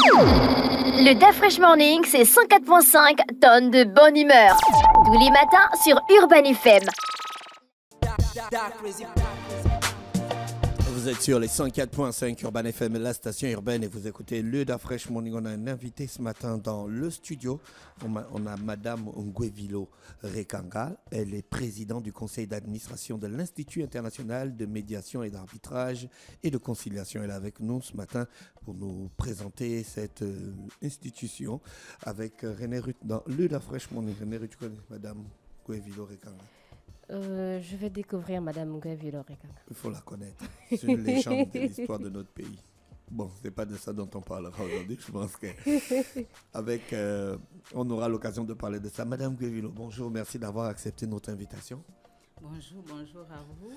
Le DAF Fresh Morning, c'est 104.5 tonnes de bonne humeur. Tous les matins sur Urban FM. Vous êtes sur les 104.5 Urban FM, la station urbaine, et vous écoutez le DAF Fresh Morning. On a un invité ce matin dans le studio. On a Madame Ngwevilo Rekanga. Elle est présidente du conseil d'administration de l'Institut international de médiation et d'arbitrage et de conciliation. Elle est avec nous ce matin pour nous présenter cette institution avec René Ruth dans le DAF Fresh Morning. René Ruth, tu connais Madame Ngwevilo Rekanga? Je vais découvrir Madame Ngwevilo Rekanga. Il faut la connaître. C'est une légende de l'histoire de notre pays. Bon, c'est pas de ça dont on parlera aujourd'hui. Je pense on aura l'occasion de parler de ça. Madame Ngwevilo, bonjour. Merci d'avoir accepté notre invitation. Bonjour à vous,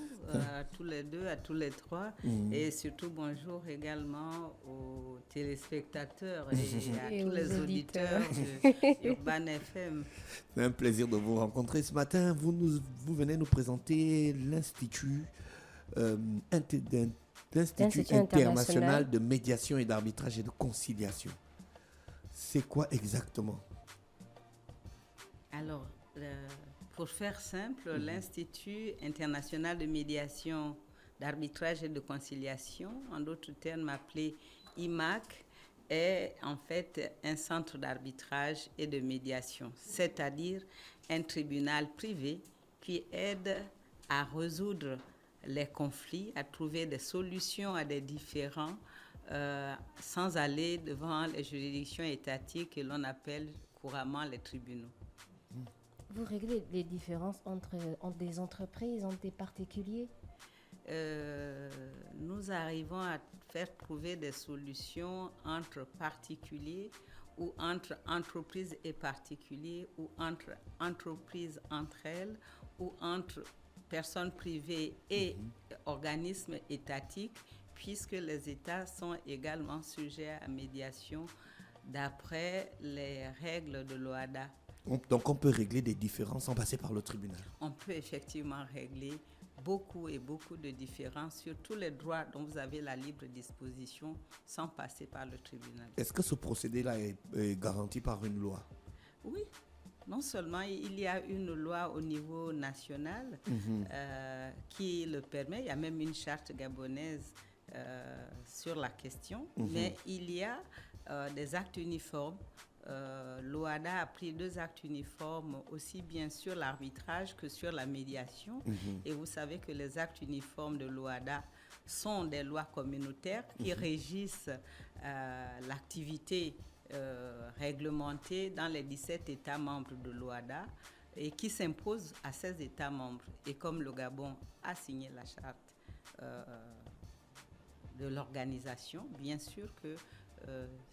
à tous les deux, à tous les trois. Et surtout bonjour également aux téléspectateurs et à tous les auditeurs de Urban FM. C'est un plaisir de vous rencontrer ce matin. Vous venez nous présenter l'Institut international de médiation et d'arbitrage et de conciliation. C'est quoi exactement? Alors, pour faire simple, l'Institut international de médiation, d'arbitrage et de conciliation, en d'autres termes appelé IMAC, est en fait un centre d'arbitrage et de médiation, c'est-à-dire un tribunal privé qui aide à résoudre les conflits, à trouver des solutions à des différends sans aller devant les juridictions étatiques que l'on appelle couramment les tribunaux. Vous réglez les différences entre des entreprises, entre des particuliers? Nous arrivons à faire trouver des solutions entre particuliers ou entre entreprises et particuliers ou entre entreprises entre elles ou entre personnes privées et organismes étatiques, puisque les États sont également sujets à médiation d'après les règles de l'OHADA. Donc on peut régler des différends sans passer par le tribunal. On peut effectivement régler beaucoup de différends sur tous les droits dont vous avez la libre disposition sans passer par le tribunal. Est-ce que ce procédé-là est garanti par une loi? Oui. Non seulement il y a une loi au niveau national qui le permet, il y a même une charte gabonaise sur la question, mais il y a des actes uniformes. L'OHADA a pris 2 actes uniformes aussi bien sur l'arbitrage que sur la médiation. Et vous savez que les actes uniformes de l'OHADA sont des lois communautaires qui régissent l'activité réglementée dans les 17 États membres de l'OHADA et qui s'imposent à 16 États membres. Et comme le Gabon a signé la charte de l'organisation, bien sûr que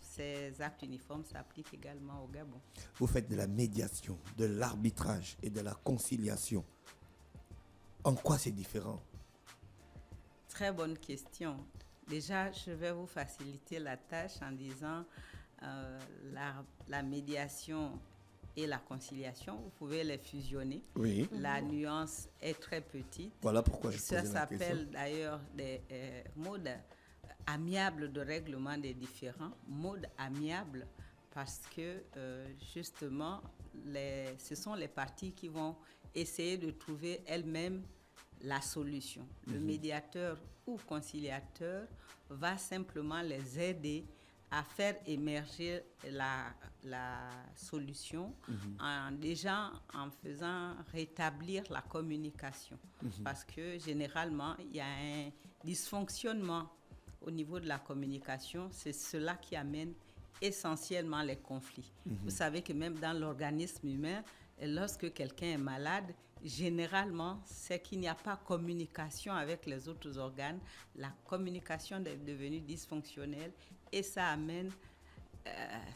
ces actes uniformes s'appliquent également au Gabon. Vous faites de la médiation, de l'arbitrage et de la conciliation. En quoi c'est différent? Très bonne question. Déjà, je vais vous faciliter la tâche en disant la médiation et la conciliation, vous pouvez les fusionner. Oui. La nuance est très petite. Voilà pourquoi je posais la question. Ça s'appelle d'ailleurs des modes amiable de règlement des différends, mode amiable, parce que justement, ce sont les parties qui vont essayer de trouver elles-mêmes la solution. Le médiateur ou conciliateur va simplement les aider à faire émerger la solution en faisant rétablir la communication. Parce que généralement, il y a un dysfonctionnement au niveau de la communication, c'est cela qui amène essentiellement les conflits. Vous savez que même dans l'organisme humain, lorsque quelqu'un est malade, généralement, c'est qu'il n'y a pas communication avec les autres organes. La communication est devenue dysfonctionnelle et ça amène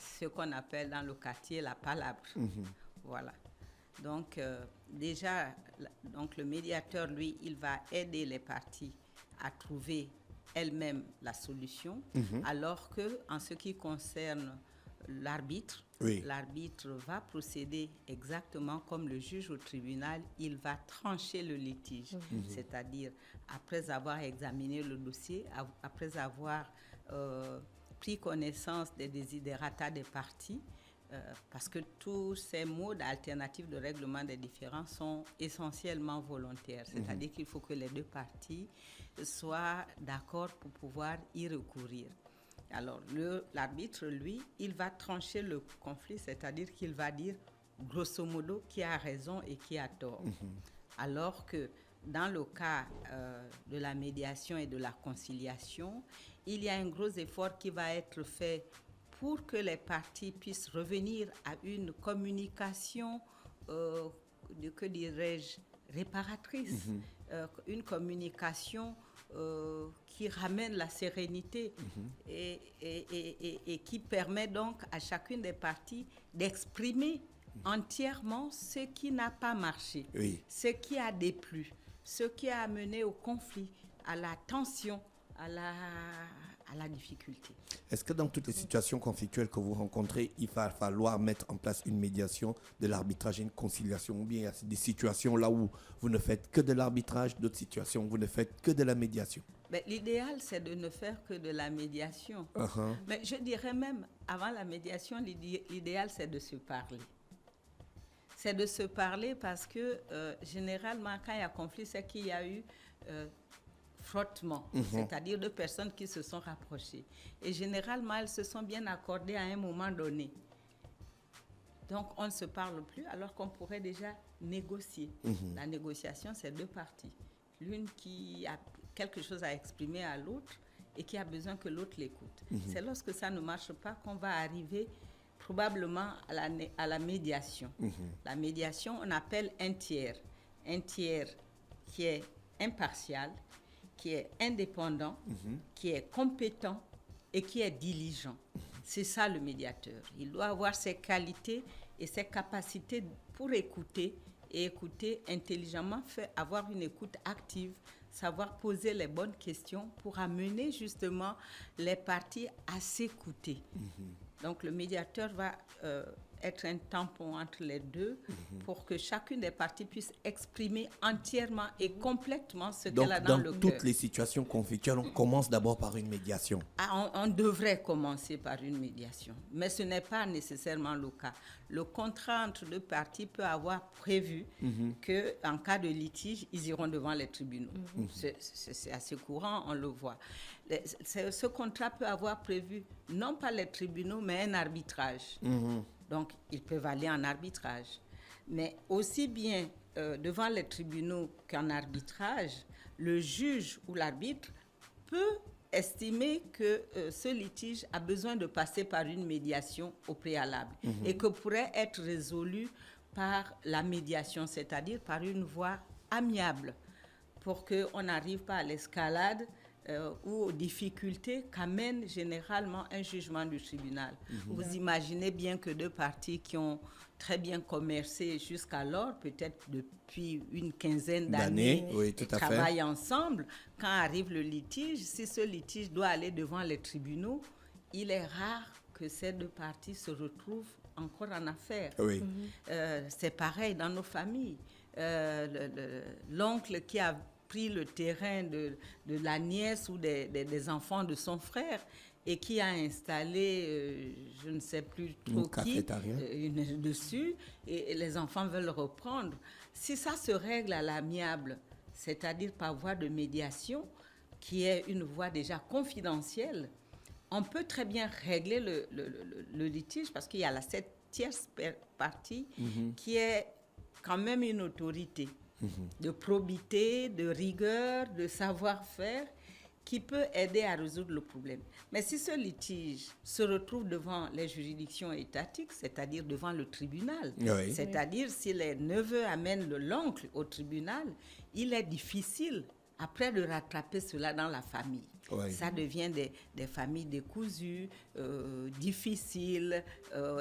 ce qu'on appelle dans le quartier la palabre. Voilà. Donc, déjà, le médiateur, lui, il va aider les parties à trouver elles-mêmes la solution, alors que en ce qui concerne l'arbitre, l'arbitre va procéder exactement comme le juge au tribunal, il va trancher le litige, c'est-à-dire après avoir examiné le dossier, après avoir pris connaissance des desiderata des parties, parce que tous ces modes alternatifs de règlement des différends sont essentiellement volontaires. C'est-à-dire qu'il faut que les deux parties soient d'accord pour pouvoir y recourir. Alors, l'arbitre, lui, il va trancher le conflit, c'est-à-dire qu'il va dire, grosso modo, qui a raison et qui a tort. Alors que dans le cas de la médiation et de la conciliation, il y a un gros effort qui va être fait pour que les parties puissent revenir à une communication, que dirais-je, réparatrice, une communication qui ramène la sérénité et qui permet donc à chacune des parties d'exprimer entièrement ce qui n'a pas marché, ce qui a déplu, ce qui a amené au conflit, à la tension, à la difficulté. Est-ce que dans toutes les situations conflictuelles que vous rencontrez, il va falloir mettre en place une médiation, de l'arbitrage et une conciliation, ou bien il y a des situations là où vous ne faites que de l'arbitrage, d'autres situations où vous ne faites que de la médiation? Mais l'idéal, c'est de ne faire que de la médiation. Mais je dirais même, avant la médiation, l'idéal, c'est de se parler. C'est de se parler parce que, généralement, quand il y a conflit, c'est qu'il y a eu frottement, c'est-à-dire deux personnes qui se sont rapprochées. Et généralement, elles se sont bien accordées à un moment donné. Donc, on ne se parle plus alors qu'on pourrait déjà négocier. La négociation, c'est deux parties. L'une qui a quelque chose à exprimer à l'autre et qui a besoin que l'autre l'écoute. C'est lorsque ça ne marche pas qu'on va arriver probablement à la médiation. La médiation, on appelle un tiers qui est impartial, qui est indépendant, qui est compétent et qui est diligent. C'est ça le médiateur. Il doit avoir ses qualités et ses capacités pour écouter et écouter intelligemment, avoir une écoute active, savoir poser les bonnes questions pour amener justement les parties à s'écouter. Donc le médiateur va être un tampon entre les deux pour que chacune des parties puisse exprimer entièrement et complètement ce qu'elle a dans le cœur. Donc, dans toutes les situations conflictuelles, on commence d'abord par une médiation. On devrait commencer par une médiation, mais ce n'est pas nécessairement le cas. Le contrat entre deux parties peut avoir prévu qu'en cas de litige, ils iront devant les tribunaux. C'est assez courant, on le voit. Ce contrat peut avoir prévu non pas les tribunaux, mais un arbitrage. Donc, ils peuvent aller en arbitrage. Mais aussi bien devant les tribunaux qu'en arbitrage, le juge ou l'arbitre peut estimer que ce litige a besoin de passer par une médiation au préalable et que pourrait être résolu par la médiation, c'est-à-dire par une voie amiable, pour qu'on n'arrive pas à l'escalade ou aux difficultés qu'amène généralement un jugement du tribunal. Vous imaginez bien que deux parties qui ont très bien commercé jusqu'alors, peut-être depuis une quinzaine d'années, travaillent ensemble. Quand arrive le litige, si ce litige doit aller devant les tribunaux, il est rare que ces deux parties se retrouvent encore en affaires. C'est pareil dans nos familles. L'oncle qui a pris le terrain de la nièce ou des enfants de son frère et qui a installé, je ne sais plus trop qui, dessus, et les enfants veulent reprendre. Si ça se règle à l'amiable, c'est-à-dire par voie de médiation, qui est une voie déjà confidentielle, on peut très bien régler le litige parce qu'il y a cette tierce partie qui est quand même une autorité de probité, de rigueur, de savoir-faire qui peut aider à résoudre le problème. Mais si ce litige se retrouve devant les juridictions étatiques, c'est-à-dire devant le tribunal, c'est-à-dire si les neveux amènent l'oncle au tribunal, il est difficile après de rattraper cela dans la famille. Ça devient des familles décousues, difficiles,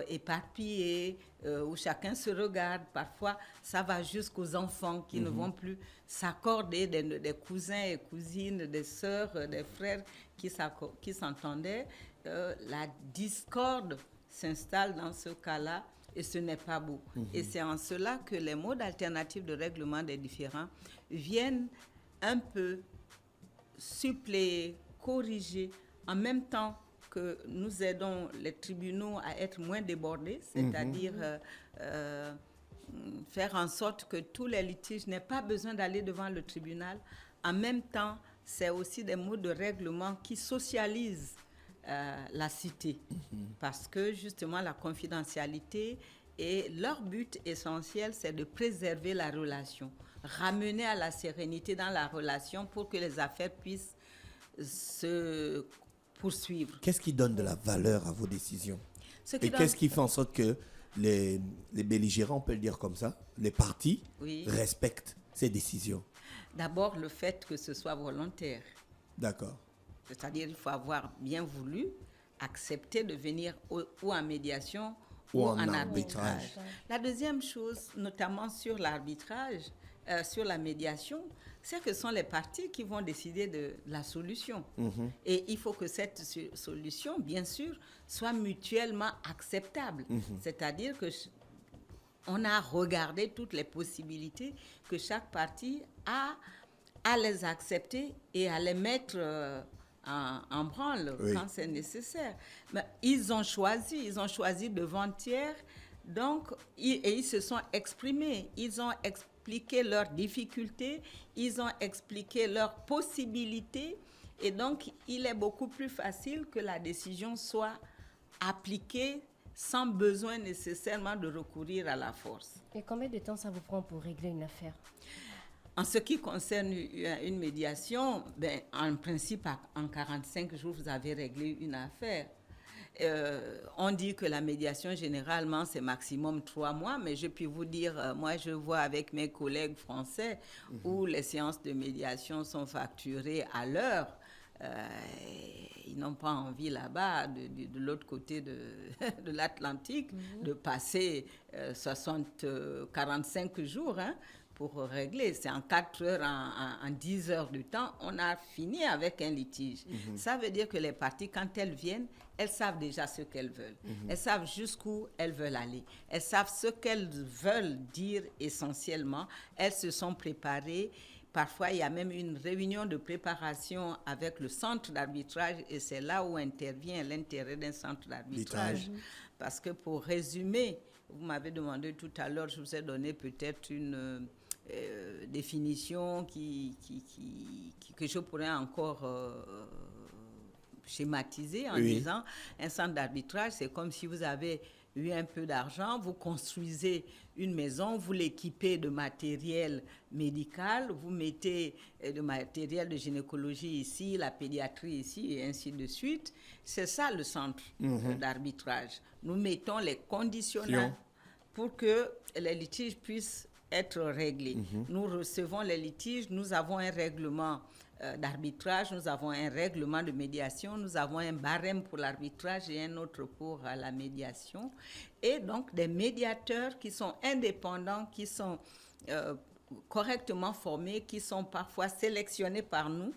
éparpillées, où chacun se regarde. Parfois, ça va jusqu'aux enfants qui ne vont plus s'accorder, des cousins et cousines, des sœurs, des frères qui s'entendaient. La discorde s'installe dans ce cas-là et ce n'est pas beau. Et c'est en cela que les modes alternatifs de règlement des différends viennent un peu suppléer, corriger, en même temps que nous aidons les tribunaux à être moins débordés, c'est-à-dire faire en sorte que tous les litiges n'aient pas besoin d'aller devant le tribunal. En même temps, c'est aussi des modes de règlement qui socialisent la cité, parce que justement la confidentialité et leur but essentiel, c'est de préserver la relation, ramener à la sérénité dans la relation pour que les affaires puissent se poursuivre. Qu'est-ce qui donne de la valeur à vos décisions? Et qu'est-ce qui fait en sorte que les belligérants, on peut le dire comme ça, les partis respectent ces décisions? D'abord, le fait que ce soit volontaire. D'accord. C'est-à-dire qu'il faut avoir bien voulu accepter de venir ou en médiation ou en arbitrage. La deuxième chose, notamment sur l'arbitrage, sur la médiation, c'est que ce sont les parties qui vont décider de la solution. Et il faut que cette solution, bien sûr, soit mutuellement acceptable. C'est-à-dire que on a regardé toutes les possibilités que chaque partie a à les accepter et à les mettre en branle quand c'est nécessaire. Mais ils ont choisi devant-hier, donc, et ils se sont exprimés, ils ont expliqué leurs difficultés, ils ont expliqué leurs possibilités, et donc il est beaucoup plus facile que la décision soit appliquée sans besoin nécessairement de recourir à la force. Et combien de temps ça vous prend pour régler une affaire? En ce qui concerne une médiation, en principe, en 45 jours, vous avez réglé une affaire. On dit que la médiation, généralement, c'est maximum 3 mois, mais je peux vous dire, moi, je vois avec mes collègues français où les séances de médiation sont facturées à l'heure. Ils n'ont pas envie là-bas, de l'autre côté de l'Atlantique, de passer 45 jours pour régler. C'est en 4 heures, en 10 heures de temps, on a fini avec un litige. Ça veut dire que les parties, quand elles viennent, elles savent déjà ce qu'elles veulent. Elles savent jusqu'où elles veulent aller. Elles savent ce qu'elles veulent dire essentiellement. Elles se sont préparées. Parfois, il y a même une réunion de préparation avec le centre d'arbitrage et c'est là où intervient l'intérêt d'un centre d'arbitrage. Parce que pour résumer, vous m'avez demandé tout à l'heure, je vous ai donné peut-être une définition que je pourrais encore schématiser en disant un centre d'arbitrage, c'est comme si vous avez eu un peu d'argent, vous construisez une maison, vous l'équipez de matériel médical, vous mettez de matériel de gynécologie ici, la pédiatrie ici, et ainsi de suite. C'est ça le centre d'arbitrage. Nous mettons les conditionnels pour que les litiges puissent être réglés. Nous recevons les litiges, nous avons un règlement d'arbitrage, nous avons un règlement de médiation, nous avons un barème pour l'arbitrage et un autre pour la médiation. Et donc, des médiateurs qui sont indépendants, qui sont correctement formés, qui sont parfois sélectionnés par nous.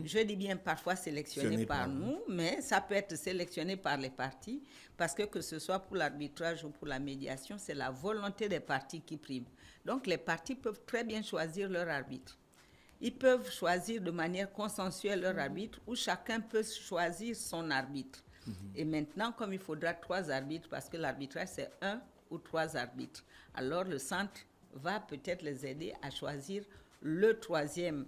Je dis bien parfois sélectionnés par nous, mais ça peut être sélectionné par les parties, parce que ce soit pour l'arbitrage ou pour la médiation, c'est la volonté des parties qui prime. Donc, les parties peuvent très bien choisir leur arbitre. Ils peuvent choisir de manière consensuelle leur arbitre ou chacun peut choisir son arbitre. Et maintenant, comme il faudra 3 arbitres, parce que l'arbitrage, c'est 1 ou 3 arbitres, alors le centre va peut-être les aider à choisir le 3e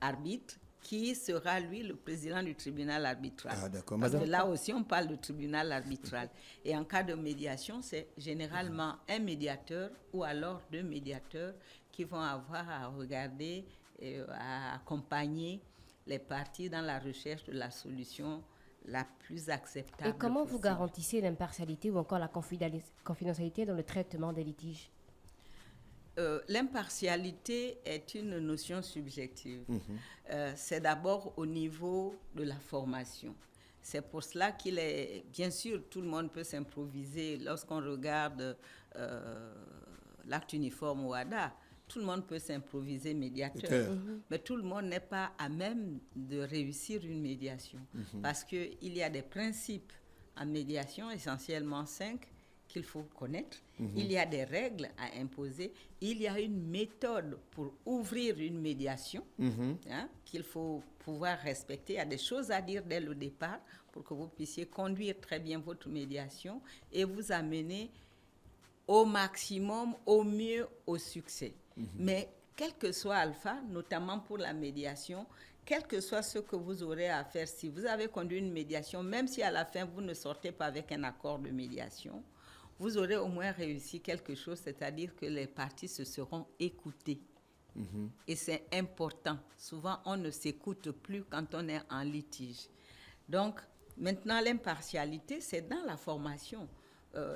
arbitre qui sera, lui, le président du tribunal arbitral. Ah, d'accord, parce madame. que là aussi, on parle de tribunal arbitral. Et en cas de médiation, c'est généralement un médiateur ou alors 2 médiateurs qui vont avoir à regarder et à accompagner les parties dans la recherche de la solution la plus acceptable. Et comment possible. vous garantissez l'impartialité ou encore la confidentialité dans le traitement des litiges? L'impartialité est une notion subjective. C'est d'abord au niveau de la formation. C'est pour cela qu'il est... Bien sûr, tout le monde peut s'improviser. Lorsqu'on regarde l'acte uniforme OHADA, tout le monde peut s'improviser médiateur. Mais tout le monde n'est pas à même de réussir une médiation. Parce qu'il y a des principes en médiation, essentiellement 5, qu'il faut connaître, il y a des règles à imposer, il y a une méthode pour ouvrir une médiation qu'il faut pouvoir respecter. Il y a des choses à dire dès le départ pour que vous puissiez conduire très bien votre médiation et vous amener au maximum, au mieux, au succès. Mais quel que soit Alpha, notamment pour la médiation, quel que soit ce que vous aurez à faire, si vous avez conduit une médiation, même si à la fin vous ne sortez pas avec un accord de médiation, vous aurez au moins réussi quelque chose, c'est-à-dire que les parties se seront écoutées. Et c'est important. Souvent, on ne s'écoute plus quand on est en litige. Donc, maintenant, l'impartialité, c'est dans la formation.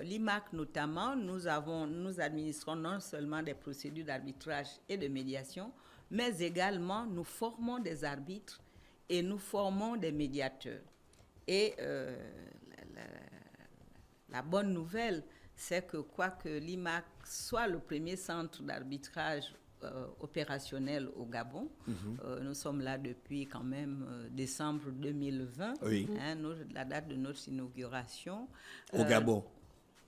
L'IMAC notamment, nous administrons non seulement des procédures d'arbitrage et de médiation, mais également nous formons des arbitres et nous formons des médiateurs. Et la bonne nouvelle, c'est que quoique l'IMAC soit le premier centre d'arbitrage opérationnel au Gabon, nous sommes là depuis quand même décembre 2020, la date de notre inauguration. Au Gabon.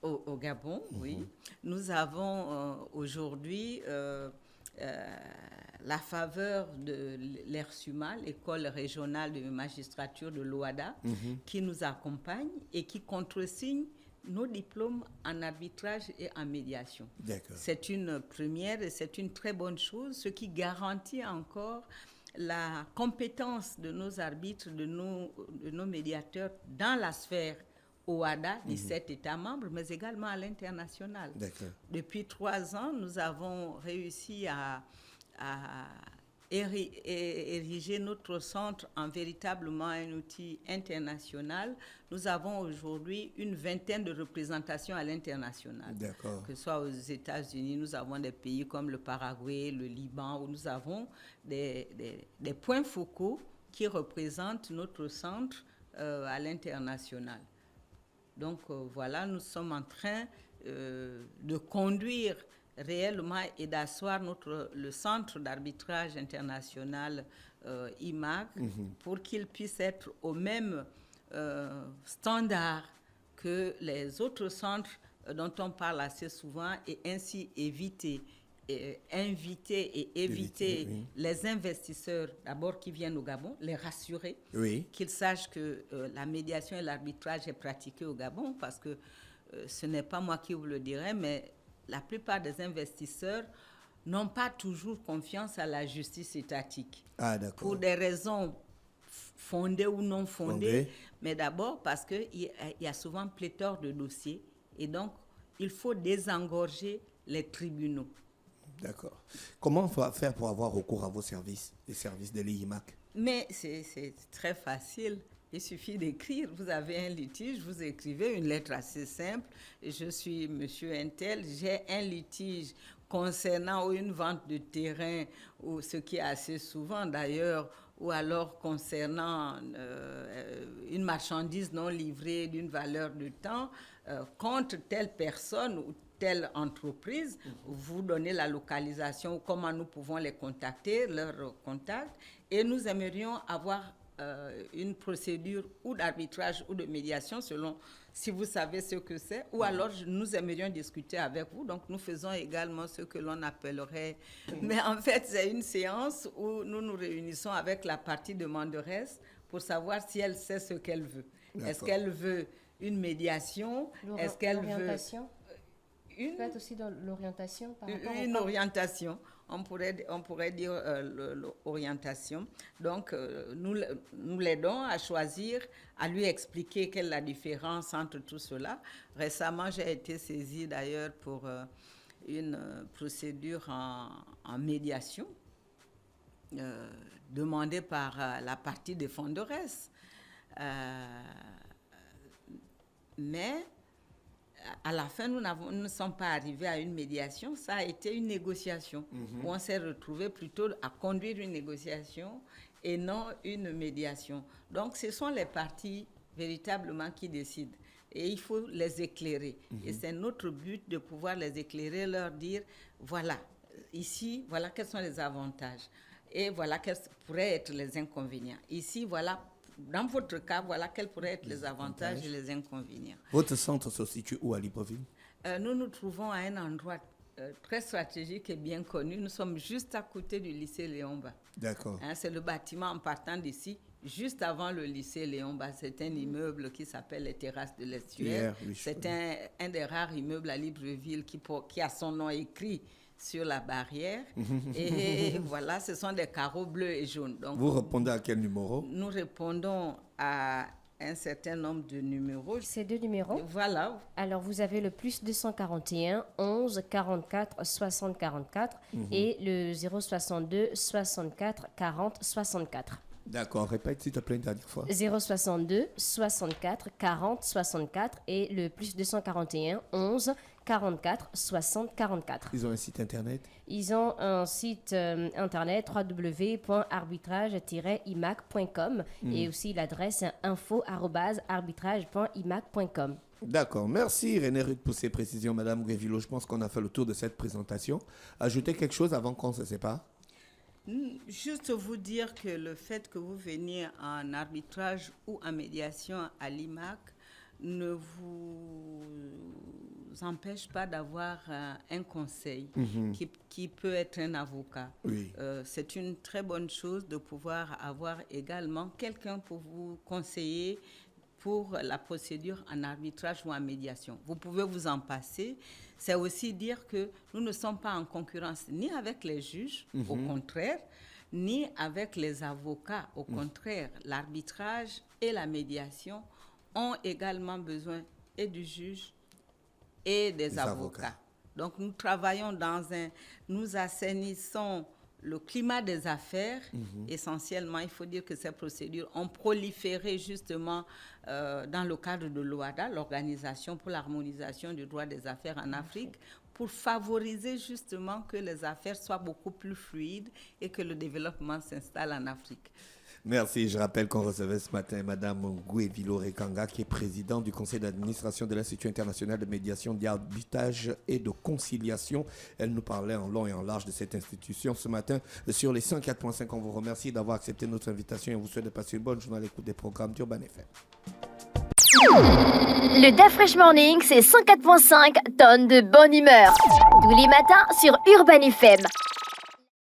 Au Gabon, oui. Nous avons aujourd'hui la faveur de l'ERSUMA, l'école régionale de magistrature de l'OADA, qui nous accompagne et qui contresigne nos diplômes en arbitrage et en médiation. C'est une première et c'est une très bonne chose, ce qui garantit encore la compétence de nos arbitres, de nos médiateurs dans la sphère OADA, 17 États membres, mais également à l'international. Depuis 3 ans, nous avons réussi à ériger notre centre en véritablement un outil international. Nous avons aujourd'hui une vingtaine de représentations à l'international. Que ce soit aux États-Unis, nous avons des pays comme le Paraguay, le Liban, où nous avons des points focaux qui représentent notre centre à l'international. Donc voilà, nous sommes en train de conduire réellement et d'asseoir le centre d'arbitrage international IMAC pour qu'il puisse être au même standard que les autres centres dont on parle assez souvent et ainsi éviter les investisseurs d'abord qui viennent au Gabon, les rassurer, qu'ils sachent que la médiation et l'arbitrage est pratiqué au Gabon parce que ce n'est pas moi qui vous le dirai, mais la plupart des investisseurs n'ont pas toujours confiance à la justice étatique. Pour des raisons fondées ou non fondées, mais d'abord parce qu'il y a souvent pléthore de dossiers et donc il faut désengorger les tribunaux. Comment on va faire pour avoir recours à vos services, les services de l'IMAC? Mais c'est très facile. Il suffit d'écrire. Vous avez un litige, vous écrivez une lettre assez simple. Je suis monsieur Intel, j'ai un litige concernant une vente de terrain, ou ce qui est assez souvent d'ailleurs, ou alors concernant une marchandise non livrée d'une valeur de temps contre telle personne ou telle entreprise, vous donnez la localisation, comment nous pouvons les contacter, leur contact, et nous aimerions avoir une procédure ou d'arbitrage ou de médiation selon si vous savez ce que c'est, ou alors nous aimerions discuter avec vous. Donc nous faisons également ce que l'on appellerait, mais en fait c'est une séance où nous nous réunissons avec la partie demanderesse pour savoir si elle sait ce qu'elle veut. Est-ce qu'elle veut une médiation? Est-ce qu'elle veut peut-être aussi dans l'orientation par rapport une orientation, on pourrait dire l'orientation. Donc, nous l'aidons à choisir, à lui expliquer quelle est la différence entre tout cela. Récemment, j'ai été saisie d'ailleurs pour une procédure en médiation demandée par la partie défenderesse. Mais à la fin, nous ne sommes pas arrivés à une médiation, ça a été une négociation, où on s'est retrouvé plutôt à conduire une négociation et non une médiation. Donc, ce sont les parties véritablement qui décident et il faut les éclairer. Et c'est notre but de pouvoir les éclairer, leur dire, voilà, ici, voilà quels sont les avantages et voilà quels pourraient être les inconvénients. Ici, voilà dans votre cas, voilà quels pourraient être les avantages et les inconvénients. Votre centre se situe où à Libreville? Nous nous trouvons à un endroit très stratégique et bien connu. Nous sommes juste à côté du lycée Léon-Bas. D'accord. C'est le bâtiment en partant d'ici, juste avant le lycée Léon-Bas. C'est un immeuble qui s'appelle les Terrasses de l'Estuaire. Oui, c'est un des rares immeubles à Libreville qui a son nom écrit sur la barrière. Et voilà, ce sont des carreaux bleus et jaunes. Donc, vous répondez à quel numéro? Nous répondons à un certain nombre de numéros. Ces 2 numéros? Voilà. Alors, vous avez le plus 241 11 44 60 44 et le 062 64 40 64. D'accord, répète s'il te plaît une dernière fois. 062 64 40 64 et le plus 241 11 44 60 44. Ils ont un site internet? Ils ont un site internet www.arbitrage-imac.com et aussi l'adresse info@arbitrage.imac.com. D'accord, merci René Ruth pour ces précisions, Madame Guevilo. Je pense qu'on a fait le tour de cette présentation. Ajoutez quelque chose avant qu'on se sépare? Juste vous dire que le fait que vous veniez en arbitrage ou en médiation à l'IMAC ne vous empêche pas d'avoir un conseil qui peut être un avocat. Oui. C'est une très bonne chose de pouvoir avoir également quelqu'un pour vous conseiller pour la procédure en arbitrage ou en médiation. Vous pouvez vous en passer. C'est aussi dire que nous ne sommes pas en concurrence ni avec les juges, au contraire, ni avec les avocats. Au contraire, l'arbitrage et la médiation ont également besoin et du juge et des avocats. Donc, nous travaillons nous assainissons le climat des affaires. Essentiellement, il faut dire que ces procédures ont proliféré justement dans le cadre de l'OHADA, l'Organisation pour l'harmonisation du droit des affaires en Afrique, pour favoriser justement que les affaires soient beaucoup plus fluides et que le développement s'installe en Afrique. Merci. Je rappelle qu'on recevait ce matin Mme Guevilo Rekanga, qui est présidente du conseil d'administration de l'Institut international de médiation, d'arbitrage et de conciliation. Elle nous parlait en long et en large de cette institution ce matin sur les 104.5. On vous remercie d'avoir accepté notre invitation et on vous souhaite de passer une bonne journée à l'écoute des programmes d'Urban FM. Le DAF Fresh Morning, c'est 104.5 tonnes de bonne humeur. Tous les matins sur Urban FM.